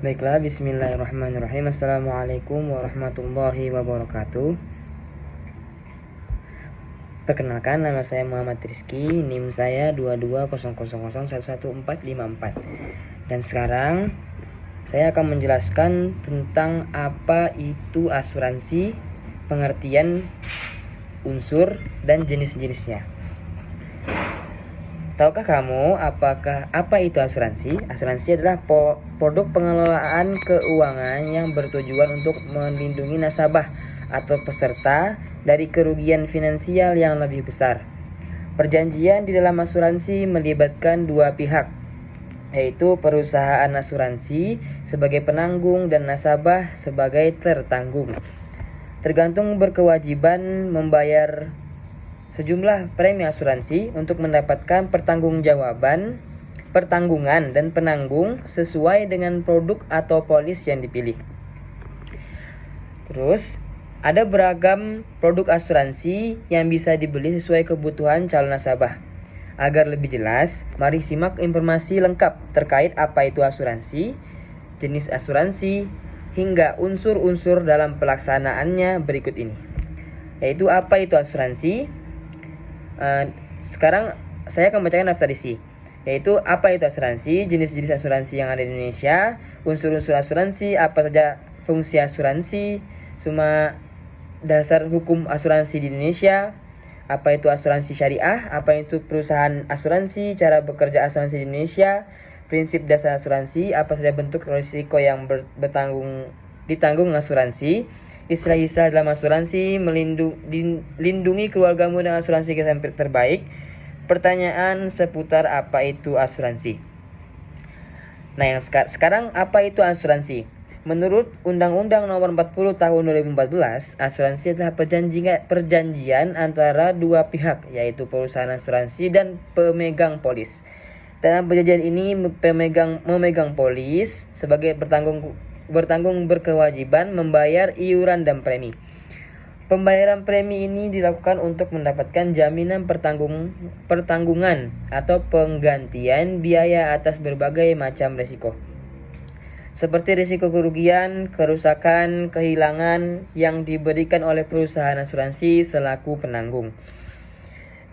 Baiklah, bismillahirrahmanirrahim. Assalamualaikum warahmatullahi wabarakatuh. Perkenalkan, nama saya Muhammad Rizky, NIM saya 2200011454. Dan sekarang saya akan menjelaskan tentang apa itu asuransi, pengertian unsur dan jenis-jenisnya. Tahukah kamu apa itu asuransi? Asuransi adalah produk pengelolaan keuangan yang bertujuan untuk melindungi nasabah atau peserta dari kerugian finansial yang lebih besar. Perjanjian di dalam asuransi melibatkan dua pihak, yaitu perusahaan asuransi sebagai penanggung dan nasabah sebagai tertanggung. Tergantung berkewajiban membayar sejumlah premi asuransi untuk mendapatkan pertanggungan dan penanggung sesuai dengan produk atau polis yang dipilih. Terus, ada beragam produk asuransi yang bisa dibeli sesuai kebutuhan calon nasabah. Agar lebih jelas, mari simak informasi lengkap terkait apa itu asuransi, jenis asuransi, hingga unsur-unsur dalam pelaksanaannya berikut ini. Yaitu apa itu asuransi? Sekarang saya akan bacakan daftar isi, yaitu apa itu asuransi, jenis-jenis asuransi yang ada di Indonesia, unsur-unsur asuransi, apa saja fungsi asuransi, semua dasar hukum asuransi di Indonesia, apa itu asuransi syariah, apa itu perusahaan asuransi, cara bekerja asuransi di Indonesia, prinsip dasar asuransi, apa saja bentuk risiko yang ditanggung asuransi, istilah-istilah dalam asuransi, melindungi keluargamu dengan asuransi kesan terbaik, pertanyaan seputar apa itu asuransi. Nah, yang sekarang apa itu asuransi? Menurut Undang-Undang Nomor 40 Tahun 2014, asuransi adalah perjanjian antara dua pihak, yaitu perusahaan asuransi dan pemegang polis. Dalam perjanjian ini, memegang polis sebagai bertanggung berkewajiban membayar iuran dan premi. Pembayaran premi ini dilakukan untuk mendapatkan jaminan pertanggungan atau penggantian biaya atas berbagai macam risiko, seperti risiko kerugian, kerusakan, kehilangan yang diberikan oleh perusahaan asuransi selaku penanggung.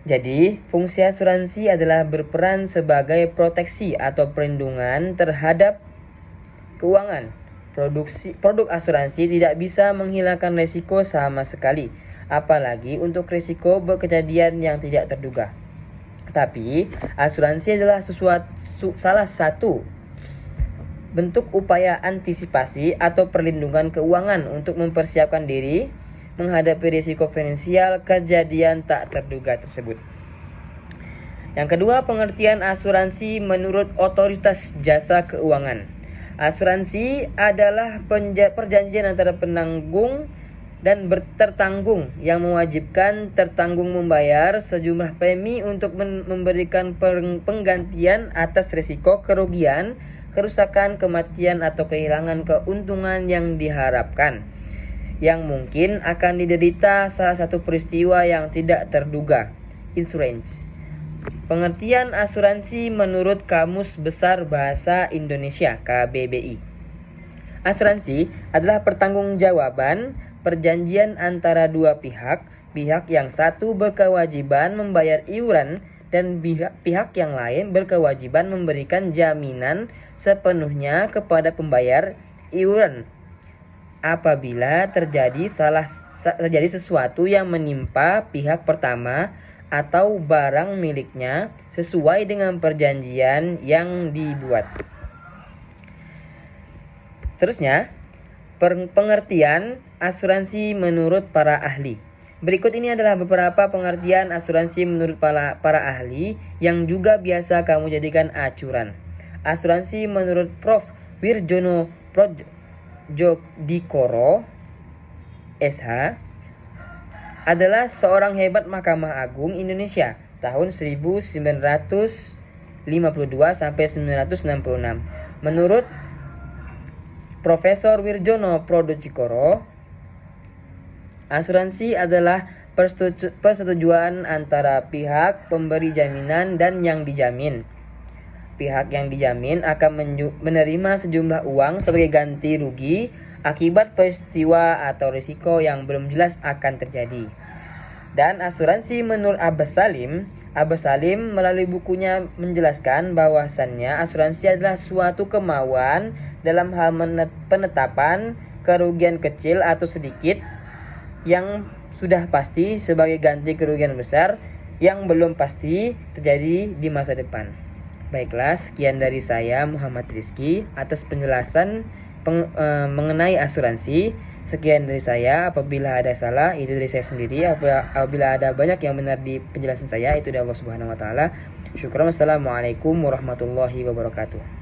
Jadi, fungsi asuransi adalah berperan sebagai proteksi atau perlindungan terhadap keuangan. Produk asuransi tidak bisa menghilangkan risiko sama sekali, apalagi untuk risiko kejadian yang tidak terduga. Tapi, asuransi adalah salah satu bentuk upaya antisipasi atau perlindungan keuangan untuk mempersiapkan diri menghadapi risiko finansial kejadian tak terduga tersebut. Yang kedua, pengertian asuransi menurut Otoritas Jasa Keuangan. Asuransi adalah perjanjian antara penanggung dan tertanggung yang mewajibkan tertanggung membayar sejumlah premi untuk memberikan penggantian atas risiko kerugian, kerusakan, kematian, atau kehilangan keuntungan yang diharapkan, yang mungkin akan diderita salah satu peristiwa yang tidak terduga. Insurance. Pengertian asuransi menurut Kamus Besar Bahasa Indonesia (KBBI). Asuransi adalah pertanggungjawaban perjanjian antara dua pihak yang satu berkewajiban membayar iuran dan pihak yang lain berkewajiban memberikan jaminan sepenuhnya kepada pembayar iuran apabila terjadi sesuatu yang menimpa pihak pertama atau barang miliknya sesuai dengan perjanjian yang dibuat. Seterusnya, pengertian asuransi menurut para ahli. Berikut ini adalah beberapa pengertian asuransi menurut para ahli yang juga biasa kamu jadikan acuan. Asuransi menurut Prof. Wirjono Prodjodikoro, SH, adalah seorang hebat Mahkamah Agung Indonesia tahun 1952 sampai 1966. Menurut Profesor Wirjono Prodjodikoro, asuransi adalah persetujuan antara pihak pemberi jaminan dan yang dijamin. pihak yang dijamin akan menerima sejumlah uang sebagai ganti rugi akibat peristiwa atau risiko yang belum jelas akan terjadi. Dan asuransi menurut Abbas Salim melalui bukunya menjelaskan bahwasannya asuransi adalah suatu kemauan dalam hal penetapan kerugian kecil atau sedikit yang sudah pasti sebagai ganti kerugian besar yang belum pasti terjadi di masa depan. Baiklah, sekian dari saya Muhammad Rizky atas penjelasan mengenai asuransi. Sekian dari saya. Apabila ada salah itu dari saya sendiri. Apabila ada banyak yang benar di penjelasan saya itu dari Allah Subhanahu wa taala. Syukran. Wassalamualaikum warahmatullahi wabarakatuh.